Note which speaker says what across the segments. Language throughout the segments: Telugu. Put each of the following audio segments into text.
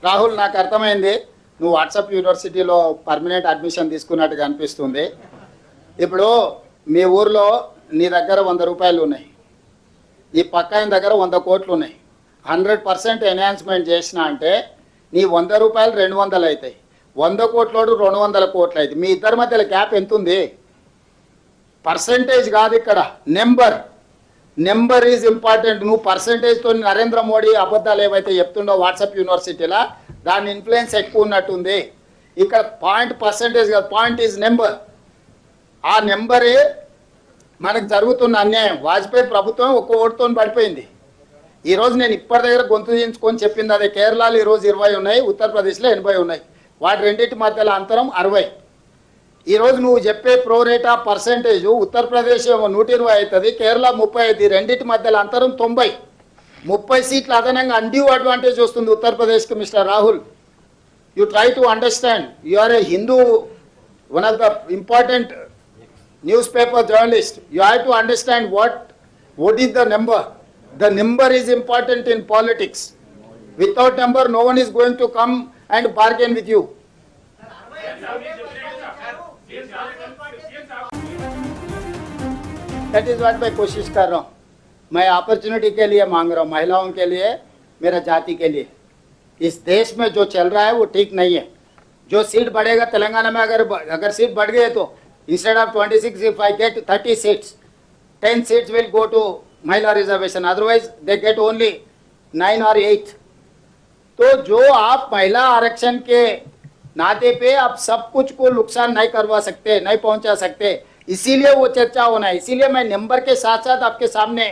Speaker 1: రాహుల్, నాకు అర్థమైంది నువ్వు వాట్సాప్ యూనివర్సిటీలో పర్మనెంట్ అడ్మిషన్ తీసుకున్నట్టుగా అనిపిస్తుంది. ఇప్పుడు మీ ఊర్లో నీ దగ్గర 100 రూపాయలు ఉన్నాయి, ఈ పక్క ఆయన దగ్గర 100 కోట్లు ఉన్నాయి. 100% ఎన్హాన్స్మెంట్ చేసిన అంటే నీ 100 రూపాయలు 200 అవుతాయి, 100 కోట్లోడు 200 కోట్లు అవుతాయి. మీ ఇద్దరి మధ్యలో గ్యాప్ ఎంత ఉంది? పర్సంటేజ్ కాదు ఇక్కడ, నెంబర్ ఈజ్ ఇంపార్టెంట్. నువ్వు పర్సంటేజ్తో నరేంద్ర మోడీ అబద్ధాలు ఏవైతే చెప్తుండో వాట్సాప్ యూనివర్సిటీలో దాని ఇన్ఫ్లుయెన్స్ ఎక్కువ ఉన్నట్టుంది. ఇక్కడ పర్సంటేజ్ కాదు, పాయింట్ ఈజ్ నెంబర్. ఆ నెంబరే మనకు జరుగుతున్న అన్యాయం. వాజ్పేయి ప్రభుత్వం ఒక్క ఓటుతో పడిపోయింది. ఈరోజు నేను ఇప్పటి దగ్గర గొంతు దించుకొని చెప్పింది అదే. కేరళలో ఈరోజు 20 ఉన్నాయి, ఉత్తరప్రదేశ్లో 80 ఉన్నాయి. వాటి రెండింటి మధ్యలో అంతరం 60. ఈరోజు నువ్వు చెప్పే ప్రోరేటా పర్సెంటేజ్ ఉత్తరప్రదేశ్ 120 అవుతుంది, కేరళ 30 అవుతుంది. రెండింటి మధ్యలో అంతరం 90. 30 సీట్లు అదనంగా అన్డ్యూ అడ్వాంటేజ్ వస్తుంది ఉత్తరప్రదేశ్కి. Mister Rahul, you try to understand. You are a Hindu, one of the important newspaper journalist. You have to understand what is the number. The number is important in politics. Without number, no one is going to come and bargain with you. That is what मैं कोशिश कर रहा हूँ. मैं अपॉर्चुनिटी के लिए मांग रहा हूँ, महिलाओं के लिए, मेरा जाति के लिए. इस देश में जो चल रहा है वो ठीक नहीं है. जो सीट बढ़ेगा तेलंगाना में, अगर सीट बढ़ गए तो instead of 26, if I get 30 seats, 10 seats will go to Mahila reservation. Otherwise, they get only 9 or 8. तो जो आप महिला आरक्षण के नाते पे आप सब कुछ को नुकसान नहीं करवा सकते, नहीं पहुंचा सकते, इसीलिए वो चर्चा होना है. इसीलिए मैं नंबर के साथ साथ आपके सामने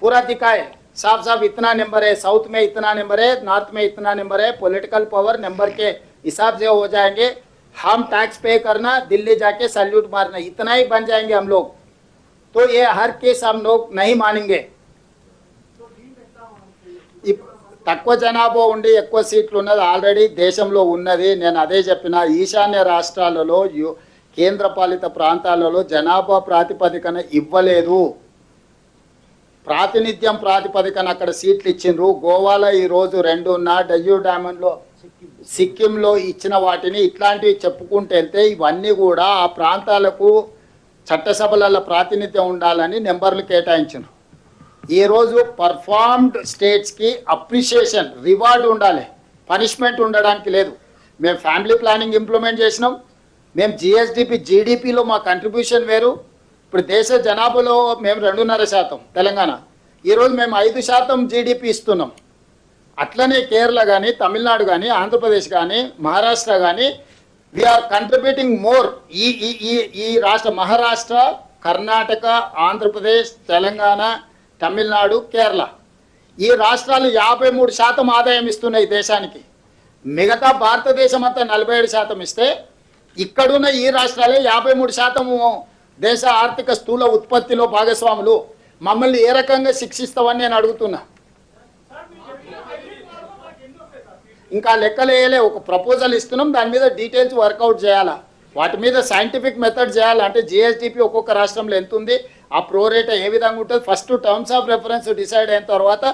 Speaker 1: पूरा दिखाए, साफ साफ इतना नंबर है, साउथ में इतना नंबर है, नॉर्थ में इतना नंबर है. पॉलिटिकल पावर नंबर के हिसाब से हो जाएंगे. हम टैक्स पे करना, दिल्ली जाके सैल्यूट मारना, इतना ही बन जाएंगे हम लोग. तो ये हर केस हम लोग नहीं मानेंगे. తక్కువ జనాభా ఉండి ఎక్కువ సీట్లు ఉన్నది ఆల్రెడీ దేశంలో ఉన్నది. నేను అదే చెప్పిన, ఈశాన్య రాష్ట్రాలలో కేంద్రపాలిత ప్రాంతాలలో జనాభా ప్రాతిపదికన ఇవ్వలేదు, ప్రాతినిధ్యం ప్రాతిపదికన అక్కడ సీట్లు ఇచ్చిండ్రు. గోవాలో ఈరోజు 2 ఉన్నా, డయ్యూ డామన్లో సిక్కింలో ఇచ్చిన వాటిని ఇట్లాంటివి చెప్పుకుంటూ వెళ్తే ఇవన్నీ కూడా ఆ ప్రాంతాలకు చట్టసభలలో ప్రాతినిధ్యం ఉండాలని నెంబర్లు కేటాయించారు. ఈరోజు పర్ఫార్మ్డ్ స్టేట్స్కి అప్రిషియేషన్, రివార్డ్ ఉండాలి, పనిష్మెంట్ ఉండడానికి లేదు. మేము ఫ్యామిలీ ప్లానింగ్ ఇంప్లిమెంట్ చేసినాం, మేము జిఎస్డిపి జీడిపిలో మా కంట్రిబ్యూషన్ వేరు. ఇప్పుడు దేశ జనాభాలో మేము 2.5% తెలంగాణ, ఈరోజు మేము 5% జీడిపి ఇస్తున్నాం. అట్లనే కేరళ కానీ, తమిళనాడు కానీ, ఆంధ్రప్రదేశ్ కానీ, మహారాష్ట్ర కానీ వీఆర్ కంట్రిబ్యూటింగ్ మోర్. ఈ రాష్ట్ర మహారాష్ట్ర, కర్ణాటక, ఆంధ్రప్రదేశ్, తెలంగాణ, తమిళనాడు, కేరళ ఈ రాష్ట్రాలు 53% ఆదాయం ఇస్తున్నాయి దేశానికి. మిగతా భారతదేశం అంతా 47% ఇస్తే ఇక్కడున్న ఈ రాష్ట్రాలే 53% దేశ ఆర్థిక స్థూల ఉత్పత్తిలో భాగస్వాములు. మమ్మల్ని ఏ రకంగా శిక్షిస్తామని నేను అడుగుతున్నా. ఇంకా లెక్కలేయలే, ఒక ప్రపోజల్ ఇస్తున్నాం, దాని మీద డీటెయిల్స్ వర్కౌట్ చేయాలా, వాటి మీద సైంటిఫిక్ మెథడ్ చేయాలి. అంటే జిఎస్డిపి ఒక్కొక్క రాష్ట్రంలో ఎంత ఉంది, ఆ ప్రోరేట్ ఏ విధంగా ఉంటుంది, first terms of reference decide అయిన తర్వాత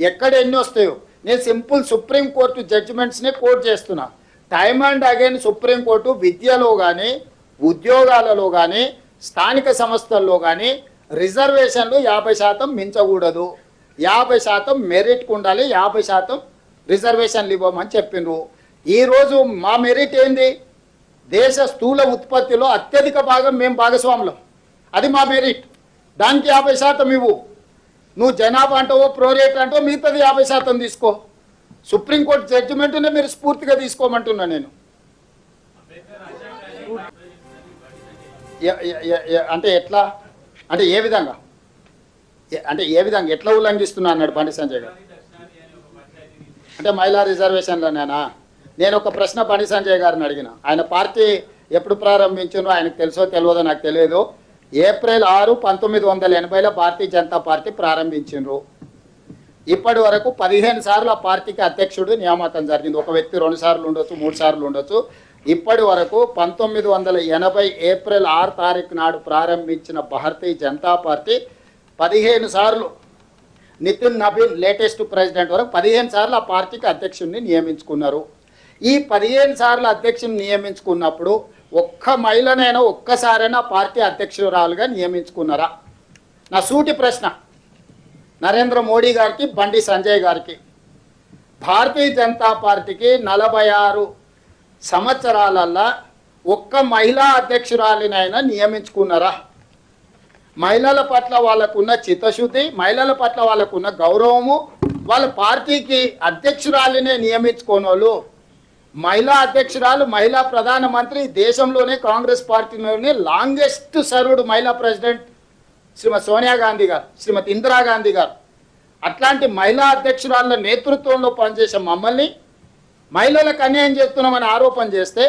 Speaker 1: ఎక్కడ ఎన్ని వస్తాయో. నేను సింపుల్ సుప్రీంకోర్టు జడ్జిమెంట్స్ని కోట్ చేస్తున్నా. టైమ్ అండ్ అగైన్ సుప్రీంకోర్టు విద్యలో కానీ, ఉద్యోగాలలో కానీ, స్థానిక సంస్థల్లో కానీ రిజర్వేషన్లు 50% మించకూడదు, 50% మెరిట్కు ఉండాలి, 50% రిజర్వేషన్లు ఇవ్వమని చెప్పిండ్రు. ఈరోజు మా మెరిట్ ఏంది? దేశ స్థూల ఉత్పత్తిలో అత్యధిక భాగం మేము భాగస్వాములం, అది మా మెరిట్. దానికి 50% ఇవ్వు. నువ్వు జనాభా అంటావో ప్రోరేట్ అంటావో మిగతాది 50% తీసుకో. సుప్రీంకోర్టు జడ్జిమెంట్నే మీరు స్ఫూర్తిగా తీసుకోమంటున్నా నేను. అంటే ఎట్లా, అంటే ఏ విధంగా, ఎట్లా ఉల్లంఘిస్తున్నా అన్నాడు బండి సంజయ్ గారు. అంటే మహిళా రిజర్వేషన్లోనేనా? నేను ఒక ప్రశ్న బండి సంజయ్ గారిని అడిగిన. ఆయన పార్టీ ఎప్పుడు ప్రారంభించానో ఆయనకు తెలుసో తెలియదో నాకు తెలియదు. ఏప్రిల్ 6, 1980లో భారతీయ జనతా పార్టీ ప్రారంభించారు. ఇప్పటి వరకు 15 సార్లు ఆ పార్టీకి అధ్యక్షుడు నియామకం జరిగింది. ఒక వ్యక్తి 2 సార్లు ఉండొచ్చు, 3 సార్లు ఉండొచ్చు. ఇప్పటి వరకు 1980 ఏప్రిల్ 6 తారీఖు నాడు ప్రారంభించిన భారతీయ జనతా పార్టీ 15 సార్లు నితిన్ నబీన్ లేటెస్ట్ ప్రెసిడెంట్ వరకు 15 సార్లు ఆ పార్టీకి అధ్యక్షుడిని నియమించుకున్నారు. ఈ 15 సార్లు అధ్యక్షుడిని నియమించుకున్నప్పుడు ఒక్క మహిళనైనా ఒక్కసారైనా పార్టీ అధ్యక్షురాలుగా నియమించుకున్నారా? నా సూటి ప్రశ్న నరేంద్ర మోడీ గారికి, బండి సంజయ్ గారికి. భారతీయ జనతా పార్టీకి 46 సంవత్సరాలల్లా ఒక్క మహిళా అధ్యక్షురాలినైనా నియమించుకున్నారా? మహిళల పట్ల వాళ్ళకున్న చిత్తశుద్ధి, మహిళల పట్ల వాళ్ళకున్న గౌరవము, వాళ్ళ పార్టీకి అధ్యక్షురాలినే నియమించుకోనోళ్ళు, మహిళా అధ్యక్షురాలు, మహిళా ప్రధానమంత్రి, దేశంలోనే కాంగ్రెస్ పార్టీలోనే లాంగెస్ట్ సర్వ్డ్ మహిళా ప్రెసిడెంట్ శ్రీమతి సోనియా గాంధీ గారు, శ్రీమతి ఇందిరాగాంధీ గారు. అట్లాంటి మహిళా అధ్యక్షురాళ్ళ నేతృత్వంలో పనిచేసే మమ్మల్ని మహిళలకు అన్యాయం చేస్తున్నామని ఆరోపణ చేస్తే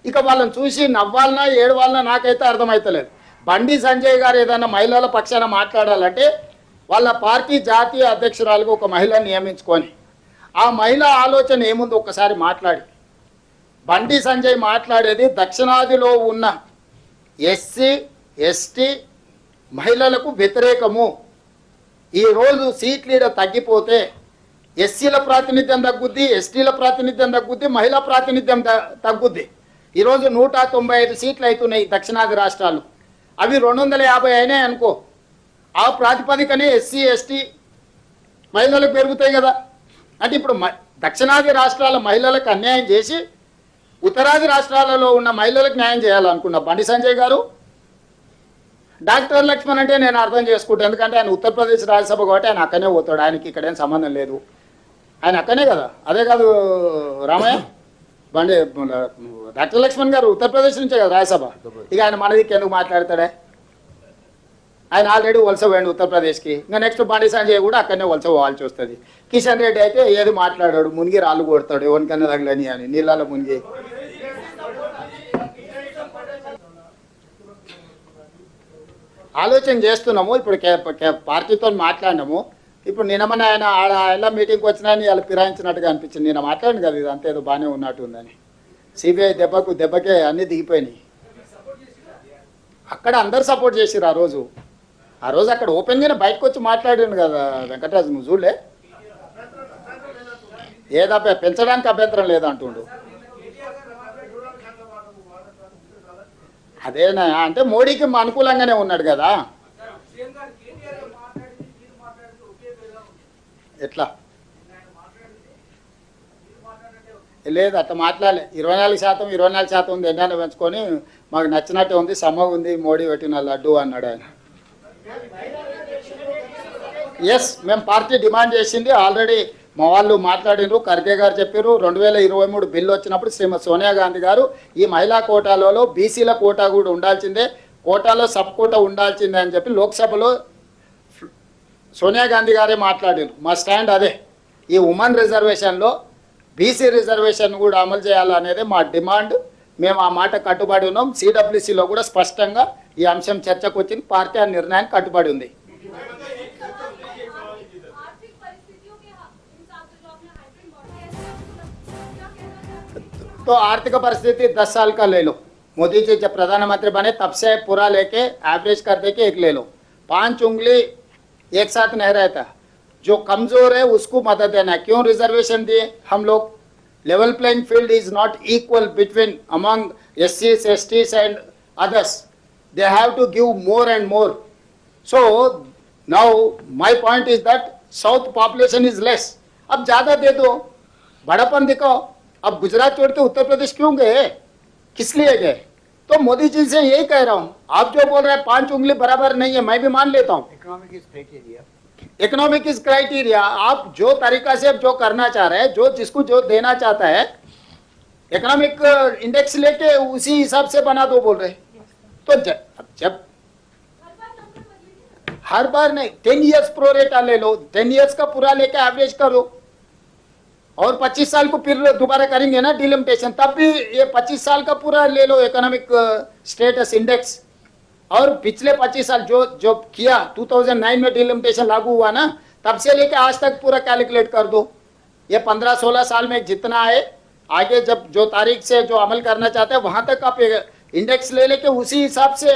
Speaker 1: ఇక వాళ్ళని చూసి నవ్వాలన్నా ఏడవాలన్నా నాకైతే అర్థమవుతలేదు. బండి సంజయ్ గారు ఏదైనా మహిళల పక్షాన మాట్లాడాలంటే వాళ్ళ పార్టీ జాతీయ అధ్యక్షురాలుగా ఒక మహిళను నియమించుకొని ఆ మహిళ ఆలోచన ఏముందో ఒక్కసారి మాట్లాడి. బండి సంజయ్ మాట్లాడేది దక్షిణాదిలో ఉన్న ఎస్సీ ఎస్టీ మహిళలకు వ్యతిరేకము. ఈరోజు సీట్ లీడర్ తగ్గిపోతే ఎస్సీల ప్రాతినిధ్యం తగ్గుద్ది, ఎస్టీల ప్రాతినిధ్యం తగ్గుద్ది, మహిళా ప్రాతినిధ్యం తగ్గుద్ది. ఈరోజు 195 సీట్లు అవుతున్నాయి దక్షిణాది రాష్ట్రాలు. అవి 250 అయినాయి అనుకో, ఆ ప్రాతిపదికనే ఎస్సీ ఎస్టీ మహిళలకు పెరుగుతాయి కదా. అంటే ఇప్పుడు దక్షిణాది రాష్ట్రాల మహిళలకు అన్యాయం చేసి ఉత్తరాది రాష్ట్రాలలో ఉన్న మహిళలకు న్యాయం చేయాలనుకున్న బండి సంజయ్ గారు. డాక్టర్ లక్ష్మణ్ అంటే నేను అర్థం చేసుకుంటాను, ఎందుకంటే ఆయన ఉత్తరప్రదేశ్ రాజ్యసభ కాబట్టి ఆయన అక్కనే పోతాడు, ఆయనకి ఇక్కడేం సంబంధం లేదు, ఆయన అక్కనే కదా. అదే కాదు రామయ్య, బండి డాక్టర్ లక్ష్మణ్ గారు ఉత్తరప్రదేశ్ నుంచే కదా రాజ్యసభ. ఇక ఆయన మన దిక్కు ఎందుకు మాట్లాడతాడే? ఆయన ఆల్రెడీ వలస పోయాడు ఉత్తరప్రదేశ్కి. ఇంకా నెక్స్ట్ బండి సంజయ్ కూడా అక్కడనే వలస పోవాల్సి వస్తుంది. కిషన్ రెడ్డి అయితే ఏది మాట్లాడాడు, మునిగి రాళ్ళు కొడతాడు, ఎవరికైనా తగలని అని నీళ్ళలో మునిగి. ఆలోచన చేస్తున్నాము. ఇప్పుడు పార్టీతో మాట్లాడినాము. ఇప్పుడు నిన్నమని ఆయన ఆయన మీటింగ్కి వచ్చినాయని వాళ్ళు ఫిరాయించినట్టుగా అనిపించింది. నేను మాట్లాడిన కదా ఇది అంతేదో బాగానే ఉన్నట్టు ఉందని. సిబిఐ దెబ్బకే అన్నీ దిగిపోయినాయి. అక్కడ అందరు సపోర్ట్ చేసిరు. ఆ రోజు అక్కడ ఓపెన్గానే బయటకు వచ్చి మాట్లాడాను కదా వెంకటరాజు, నువ్వు చూడలే? ఏదా పెంచడానికి అభ్యంతరం లేదంటుండు. అదేనా అంటే మోడీకి అనుకూలంగానే ఉన్నాడు కదా. ఎట్లా లేదు అట్లా మాట్లాడలే. 24% ఉంది, ఎన్నైనా పెంచుకొని మాకు నచ్చినట్టే ఉంది, సమ్మగా ఉంది, మోడీ పెట్టిన లడ్డు అన్నాడు ఆయన. ఎస్, మేము పార్టీ డిమాండ్ చేసింది ఆల్రెడీ. మా వాళ్ళు మాట్లాడినారు, ఖర్గే గారు చెప్పారు. 2023 బిల్లు వచ్చినప్పుడు శ్రీమతి సోనియా గాంధీ గారు ఈ మహిళా కోటాలలో బీసీల కోటా కూడా ఉండాల్సిందే, కోటాలో సబ్ కోటా ఉండాల్సిందే అని చెప్పి లోక్సభలో సోనియా గాంధీ గారే మాట్లాడారు. మా స్టాండ్ అదే. ఈ ఉమెన్ రిజర్వేషన్లో బీసీ రిజర్వేషన్ కూడా అమలు చేయాలనేది మా డిమాండ్. మేము ఆ మాట కట్టుబడి ఉన్నాం. సిడబ్ల్యూసీలో కూడా స్పష్టంగా ఈ అంశం చర్చకు వచ్చింది. పార్టీ ఆ నిర్ణయానికి కట్టుబడి ఉంది. तो आर्थिक परिस्थिति 10 साल का ले लो। मोदी जी जब प्रधानमंत्री बने तब से पूरा लेके एवरेज कर दे के एक ले लो। 5 उंगली एक साथ नहीं रहता। जो कमजोर है उसको मदद देना है। क्यों रिजर्वेशन दिए हम लोग? Level playing field is not equal between among SCs, STs and others. They have to give more and more. So now my point is that south population is less. अब ज्यादा दे दो, बड़ापन दिखाओ। अब गुजरात छोड़ के उत्तर प्रदेश क्यों गए? किस लिए गए? तो मोदी जी से यही कह रहा हूँ, आप जो बोल रहे हैं 5 उंगली बराबर नहीं है, मैं भी मान लेता हूँ। Economic is criteria. आप जो तरीका से जो करना चाह रहे हैं, जिसको जो देना चाहता है, इकोनॉमिक इंडेक्स लेके उसी हिसाब से बना दो बोल रहे। तो जब हर बार नहीं, 10 ईयर्स प्रो रेटा ले लो, 10 ईयर्स का पूरा लेके एवरेज करो और 25 साल को फिर दोबारा करेंगे ना डिलिमिटेशन, तब भी ये 25 साल का पूरा ले लो इकोनॉमिक स्टेटस इंडेक्स। और पिछले 25 साल जो किया 2009 में डिलिमिटेशन लागू हुआ ना, तब से लेके आज तक पूरा कैलकुलेट कर दो। ये 15-16 साल में जितना है, आगे जब जो तारीख से जो अमल करना चाहते हैं वहां तक आप इंडेक्स ले लेके उसी हिसाब से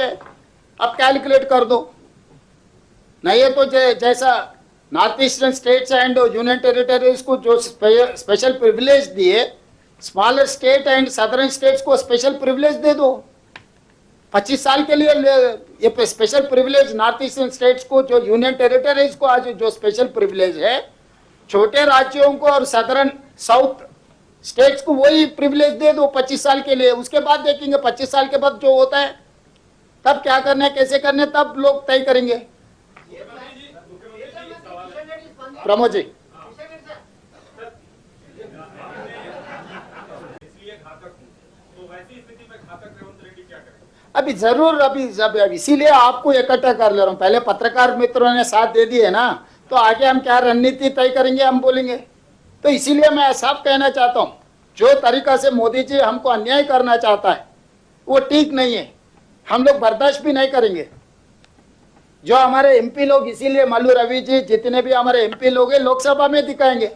Speaker 1: आप कैलकुलेट कर दो। नहीं है तो जैसा north eastern states and union territories को जो स्पेशल प्रिविलेज दिए, smaller state and southern states को स्पेशल प्रिविलेज दे दो। 25 साल के लिए ये special privilege north eastern states को, जो यूनियन टेरिटरीज को आज जो स्पेशल प्रिविलेज है, छोटे राज्यों को और सदर्न साउथ स्टेट्स को वही प्रिविलेज दे दो 25 साल के लिए। उसके बाद देखेंगे 25 साल के बाद जो होता है, तब क्या करना है, कैसे करना है, तब लोग तय करेंगे। प्रमोद जी, अभी जरूर अभी इसीलिए आपको इकट्ठा कर ले रहा हूं। पहले पत्रकार मित्रों ने साथ दे दिए ना, तो आगे हम क्या रणनीति तय करेंगे, हम बोलेंगे। तो इसीलिए मैं साफ कहना चाहता हूं, जो तरीका से मोदी जी हमको अन्याय करना चाहता है वो ठीक नहीं है, हम लोग बर्दाश्त भी नहीं करेंगे। जो हमारे एमपी लोग, इसीलिए मल्लू रवि जी, जितने भी हमारे एमपी लोग हैं, लोकसभा में दिखाएंगे।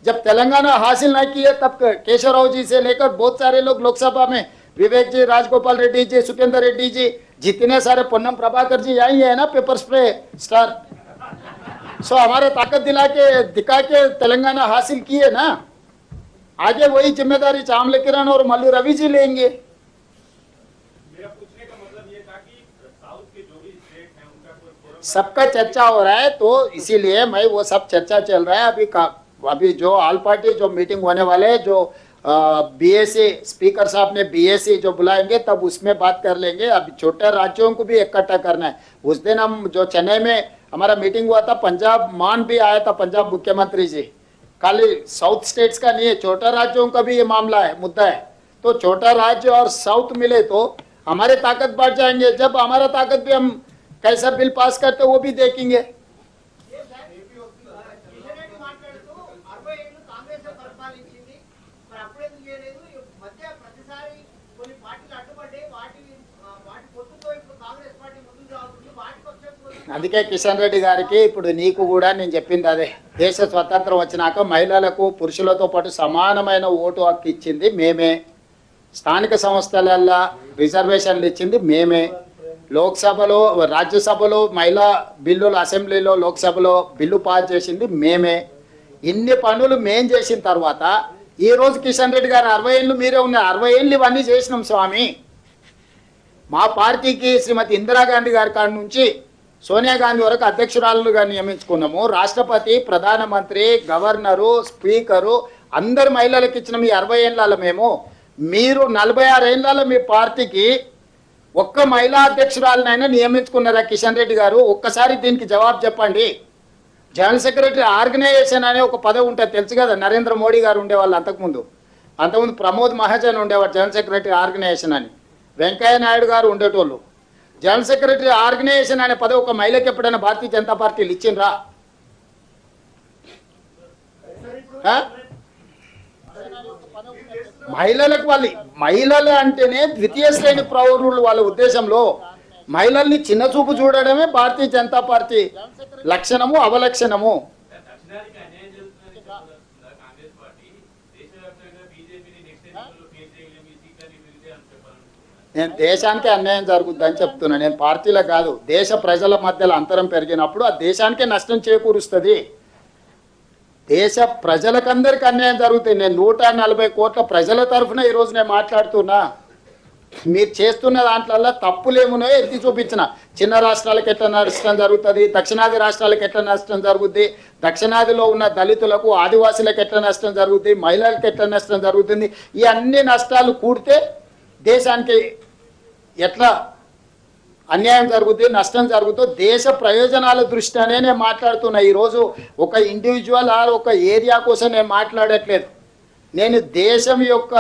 Speaker 1: जब तेलंगाना हासिल नहीं किए तब केशवराव जी से लेकर बहुत सारे लोग लोकसभा में, विवेक जी, राजगोपाल रेड्डी जी, सुखेंद्र रेड्डी जी, जितने सारे, पोन्नम प्रभाकर जी यही है ना पेपर स्प्रे स्टार। सो हमारे ताकत दिखा के तेलंगाना हासिल किए ना, आगे वही जिम्मेदारी चामले किरण और मल्लू रवि जी लेंगे।
Speaker 2: मेरा पूछने का मतलब ये था कि साउथ के जो भी स्टेट हैं उनका कोई
Speaker 1: सबका चर्चा हो रहा है, तो इसीलिए मैं वो सब चर्चा चल रहा है। अभी जो ऑल पार्टी जो मीटिंग होने वाले है, जो बीएसी स्पीकर साहब ने बीएसी जो बुलाएंगे, तब उसमें बात कर लेंगे। अभी छोटे राज्यों को भी इकट्ठा करना है। उस दिन हम जो चेन्नई में हमारा मीटिंग हुआ था, पंजाब मान भी आया था, पंजाब मुख्यमंत्री जी। खाली साउथ स्टेट्स का नहीं है, छोटा राज्यों का भी ये मामला है, मुद्दा है। तो छोटा राज्य और साउथ मिले तो हमारे ताकत बढ़ जाएंगे। जब हमारा ताकत भी, हम कैसा बिल पास करते वो भी देखेंगे। అందుకే కిషన్ రెడ్డి గారికి ఇప్పుడు నీకు కూడా నేను చెప్పింది అదే, దేశ స్వతంత్రం వచ్చినాక మహిళలకు పురుషులతో పాటు సమానమైన ఓటు హక్కు ఇచ్చింది మేమే, స్థానిక సంస్థలల్లో రిజర్వేషన్లు ఇచ్చింది మేమే, లోక్సభలో రాజ్యసభలో మహిళా బిల్లులు, అసెంబ్లీలో లోక్సభలో బిల్లు పాస్ చేసింది మేమే. ఇన్ని పనులు మేం చేసిన తర్వాత ఈ రోజు కిషన్ రెడ్డి గారు 60 ఏళ్ళు మీరే ఉన్నారు, 60 ఏళ్ళు ఇవన్నీ చేసినాం స్వామి. మా పార్టీకి శ్రీమతి ఇందిరాగాంధీ గారి కాడి నుంచి సోనియా గాంధీ వరకు అధ్యక్షురాలుగా నియమించుకున్నాము. రాష్ట్రపతి, ప్రధానమంత్రి, గవర్నరు, స్పీకరు అందరు మహిళలకు ఇచ్చిన మీ 60 ఏళ్ళ మేము, మీరు 46 ఏళ్ళ మీ పార్టీకి ఒక్క మహిళా అధ్యక్షురాలనైనా నియమించుకున్నారా కిషన్ రెడ్డి గారు? ఒక్కసారి దీనికి జవాబు చెప్పండి. జనరల్ సెక్రటరీ ఆర్గనైజేషన్ అనే ఒక పదవి ఉంటుంది, తెలుసు కదా, నరేంద్ర మోడీ గారు ఉండేవాళ్ళు. అంతకుముందు ప్రమోద్ మహాజన్ ఉండేవారు జనరల్ సెక్రటరీ ఆర్గనైజేషన్ అని, వెంకయ్య నాయుడు గారు ఉండేటోళ్ళు. జనరల్ సెక్రటరీ ఆర్గనైజేషన్ అనే పదవి ఒక మహిళకి ఎప్పుడైనా భారతీయ జనతా పార్టీలు ఇచ్చిండ్రా? మహిళలకు వాళ్ళు, మహిళలు అంటేనే ద్వితీయ శ్రేణి పౌరులు వాళ్ళ ఉద్దేశంలో. మహిళల్ని చిన్న చూపు చూడడమే భారతీయ జనతా పార్టీ లక్షణము, అవలక్షణము. నేను దేశానికే అన్యాయం జరుగుద్దని చెప్తున్నాను, నేను పార్టీలో కాదు. దేశ ప్రజల మధ్యలో అంతరం పెరిగినప్పుడు ఆ దేశానికే నష్టం చేకూరుస్తుంది. దేశ ప్రజలకందరికీ అన్యాయం జరుగుతుంది. నేను 140 కోట్ల ప్రజల తరఫున ఈరోజు నేను మాట్లాడుతున్నా. మీరు చేస్తున్న దాంట్లో తప్పులేమునో ఎత్తి చూపించిన. చిన్న రాష్ట్రాలకు ఎట్లా నష్టం జరుగుతుంది, దక్షిణాది రాష్ట్రాలకు ఎట్లా నష్టం జరుగుద్ది, దక్షిణాదిలో ఉన్న దళితులకు, ఆదివాసులకు ఎట్లా నష్టం జరుగుతుంది, మహిళలకు ఎట్లా నష్టం జరుగుతుంది, ఈ అన్ని నష్టాలు కూడితే దేశానికి ఎట్లా అన్యాయం జరుగుతుంది, నష్టం జరుగుతుంది. దేశ ప్రయోజనాల దృష్ట్యానే నేను మాట్లాడుతున్నా. ఈరోజు ఒక ఇండివిజువల్ ఆర్ ఒక ఏరియా కోసం నేను మాట్లాడట్లేదు. నేను దేశం యొక్క,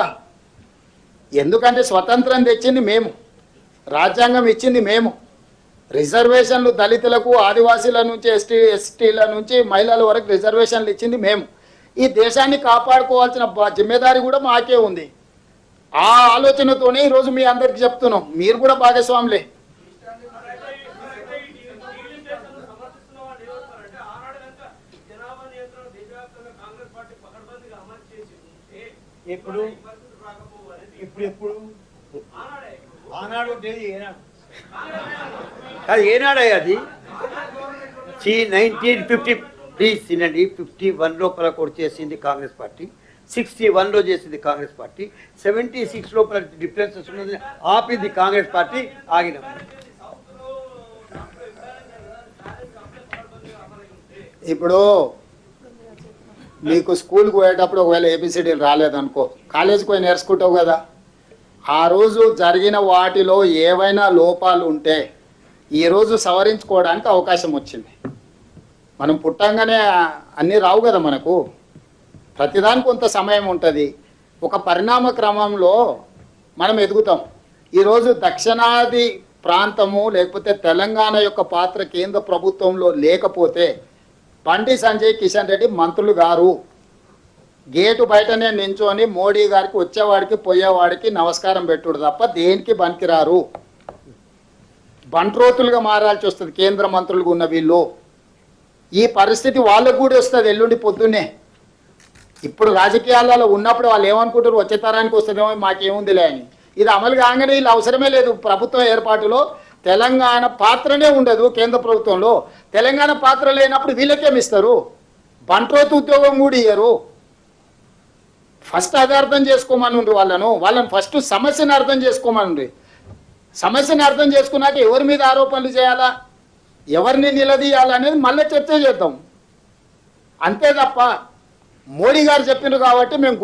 Speaker 1: ఎందుకంటే స్వతంత్రం తెచ్చింది మేము, రాజ్యాంగం ఇచ్చింది మేము, రిజర్వేషన్లు దళితులకు, ఆదివాసీల నుంచి, ఎస్టీల నుంచి మహిళల వరకు రిజర్వేషన్లు ఇచ్చింది మేము. ఈ దేశాన్ని కాపాడుకోవాల్సిన జిమ్మేదారి కూడా మాకే ఉంది. ఆ ఆలోచనతోనే ఈరోజు మీ అందరికి చెప్తున్నాం, మీరు కూడా భాగస్వాములే.
Speaker 3: ఇప్పుడు ఇప్పుడు ఆనాడు అది ఏనాడే అది 1950 ప్లీజ్ తినండి. 51 లోపల కూడా చేసింది కాంగ్రెస్ పార్టీ, 61లో చేసింది కాంగ్రెస్ పార్టీ, 76 లోపల డిఫరెన్సెస్ ఉన్నది ఆపింది కాంగ్రెస్ పార్టీ. ఆగినాం.
Speaker 1: ఇప్పుడు మీకు స్కూల్కి పోయేటప్పుడు ఒకవేళ ఏబిసిడీలు రాలేదనుకో, కాలేజీకి పోయి నేర్చుకుంటావు కదా. ఆ రోజు జరిగిన వాటిలో ఏవైనా లోపాలు ఉంటే ఈరోజు సవరించుకోవడానికి అవకాశం వచ్చింది. మనం పుట్టంగానే అన్నీ రావు కదా మనకు, ప్రతిదానికి కొంత సమయం ఉంటుంది. ఒక పరిణామ క్రమంలో మనం ఎదుగుతాం. ఈరోజు దక్షిణాది ప్రాంతము లేకపోతే తెలంగాణ యొక్క పాత్ర కేంద్ర ప్రభుత్వంలో లేకపోతే బండి సంజయ్ కిషన్ రెడ్డి మంత్రులు గారు గేటు బయటనే నించొని మోడీ గారికి వచ్చేవాడికి పోయేవాడికి నమస్కారం పెట్టుడు తప్ప దేనికి పనికిరారు. బంట్రోతులుగా మారాల్సి వస్తుంది కేంద్ర మంత్రులుగా ఉన్న వీళ్ళు. ఈ పరిస్థితి వాళ్ళకు కూడా వస్తుంది ఎల్లుండి పొద్దున్నే. ఇప్పుడు రాజకీయాలలో ఉన్నప్పుడు వాళ్ళు ఏమనుకుంటారు, వచ్చే తరానికి వస్తుందేమో మాకేముందిలే అని. ఇది అమలు కాగానే వీళ్ళు అవసరమే లేదు. ప్రభుత్వం ఏర్పాటులో తెలంగాణ పాత్రనే ఉండదు. కేంద్ర ప్రభుత్వంలో తెలంగాణ పాత్ర లేనప్పుడు వీళ్ళకేమిస్తారు? బంట్రోతు ఉద్యోగం కూడా ఇయ్యరు. ఫస్ట్ అది అర్థం చేసుకోమని వాళ్ళని ఫస్ట్ సమస్యను అర్థం చేసుకోమని. సమస్యను అర్థం చేసుకున్నాక ఎవరి మీద ఆరోపణలు చేయాలా, ఎవరిని నిలదీయాలనేది మళ్ళీ చర్చ చేద్దాం. అంతే తప్ప మోడీ గారు చెప్పిండ్రు కాబట్టి మేము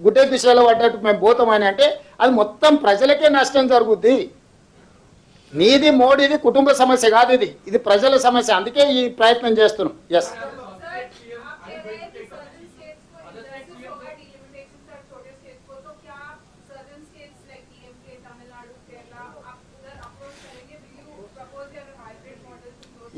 Speaker 1: గుడ్డే దిశలో పడ్డట్టు మేము పోతామని అంటే అది మొత్తం ప్రజలకే నష్టం జరుగుద్ది. నీది మోడీది కుటుంబ సమస్య కాదు, ఇది ప్రజల సమస్య. అందుకే ఈ ప్రయత్నం చేస్తున్నాం. Yes,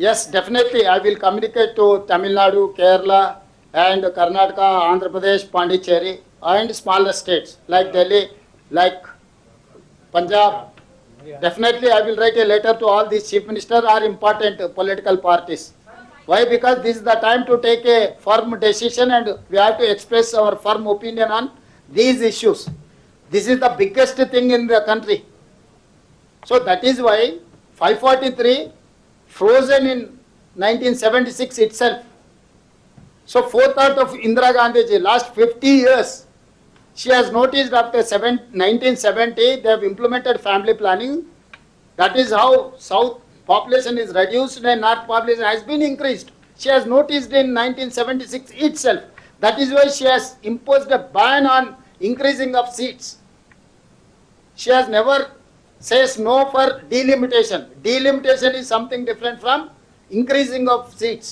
Speaker 1: yes, definitely I will communicate to Tamil Nadu, Kerala and Karnataka, Andhra Pradesh, Pondicherry and smaller states like Delhi, like Punjab. Definitely I will write a letter to all these chief ministers or important political parties. Why? Because this is the time to take a firm decision and we have to express our firm opinion on these issues. This is the biggest thing in the country. So that is why 543 frozen in 1976 itself. So forethought of Indira Gandhi ji, last 50 years, she has noticed after 1970 they have implemented family planning. That is how South population is reduced and North population has been increased. She has noticed in 1976 itself. That is why she has imposed a ban on increasing of seats. She has never says no for delimitation. Delimitation is something different from increasing of seats.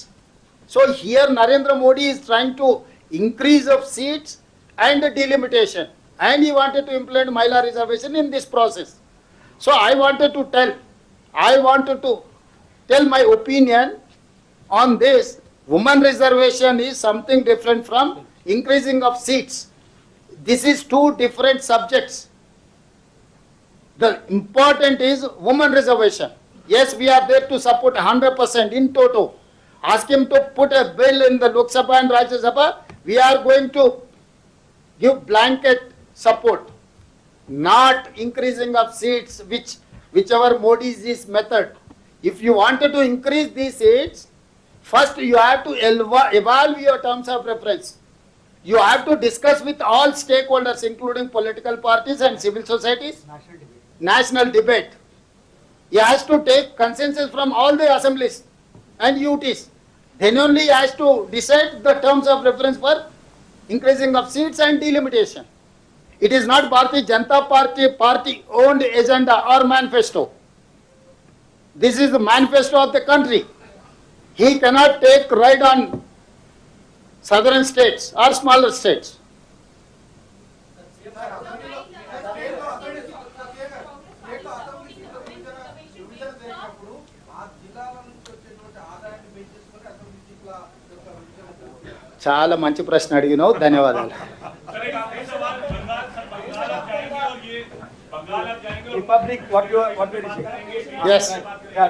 Speaker 1: So here Narendra Modi is trying to increase of seats and delimitation, and he wanted to implement Mahila reservation in this process. So I wanted to tell my opinion on this. Women reservation is something different from increasing of seats. This is two different subjects. The important is women reservation. Yes, we are there to support 100% in toto. Ask him to put a bill in the Lok Sabha and Rajya Sabha. We are going to give blanket support, not increasing of seats, whichever Modi is this method. If you wanted to increase these seats, first you have to evolve your terms of reference. You have to discuss with all stakeholders, including political parties and civil societies. National debate. He has to take consensus from all the assemblies and UTs. Then only he has to decide the terms of reference for increasing of seats and delimitation. It is not Bharatiya Janata Party owned agenda or manifesto. This is the manifesto of the country. He cannot take ride on southern states or smaller states. చాలా మంచి ప్రశ్న అడిగినావు, ధన్యవాదాలు.
Speaker 2: सर एक आखिरी सवाल, बंगाल आप जाएंगे और ये बंगाल आप जाएंगे और
Speaker 3: Republic, what you say?
Speaker 1: Yes.
Speaker 3: Yeah,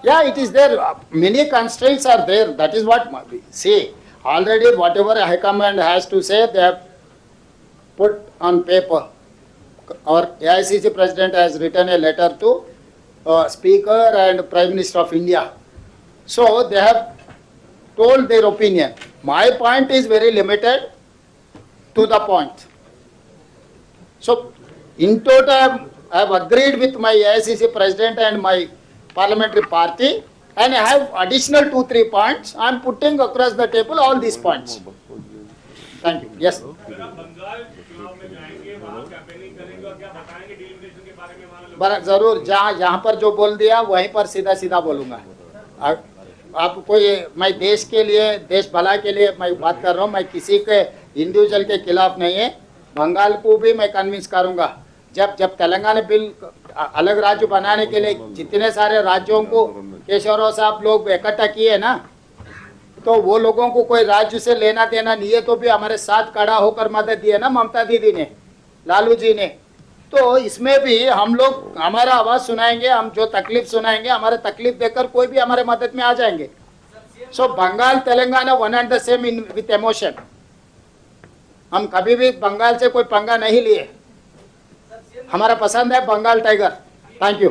Speaker 1: Yeah, it is there. Many constraints are there. That is what, see, already whatever High Command has to say, they have put on paper. our AICC president has written a letter to Speaker and Prime Minister of India. So they have told their opinion. My point is very limited to the point. So in total, I have agreed with my AICC president and my parliamentary party, and I have additional 2-3 points. I am putting across the table all these points. Thank you. Yes.
Speaker 2: अगर आप बंगाल चुनाव में जाएंगे, वहाँ कैंपेनिंग करेंगे और क्या बताएंगे डिलिमिटेशन के बारे में वहाँ लोग?
Speaker 1: जरूर, जहाँ पर जो बोल दिया वहीं पर सीधा सीधा बोलूंगा। आप कोई, मैं देश के लिए, देश भला के लिए मैं बात कर रहा हूँ, मैं किसी के इंडिविजुअल के खिलाफ नहीं है। बंगाल को भी मैं कन्विंस करूंगा। जब तेलंगाना बिल अलग राज्य बनाने के लिए जितने सारे राज्यों को केशवराव साहब लोग इकट्ठा किए ना, तो वो लोगों को कोई राज्य से लेना देना नहीं है, तो भी हमारे साथ खड़ा होकर मदद दी है ना ममता दीदी ने, लालू जी ने। तो इसमें भी हम लोग हमारा आवाज सुनाएंगे, हम जो तकलीफ सुनाएंगे, हमारे तकलीफ देकर कोई भी हमारे मदद में आ जाएंगे। So Bengal Telangana one and the same in with emotion. हम कभी भी बंगाल से कोई पंगा नहीं लिए। हमारा पसंद है बंगाल टाइगर। Thank you.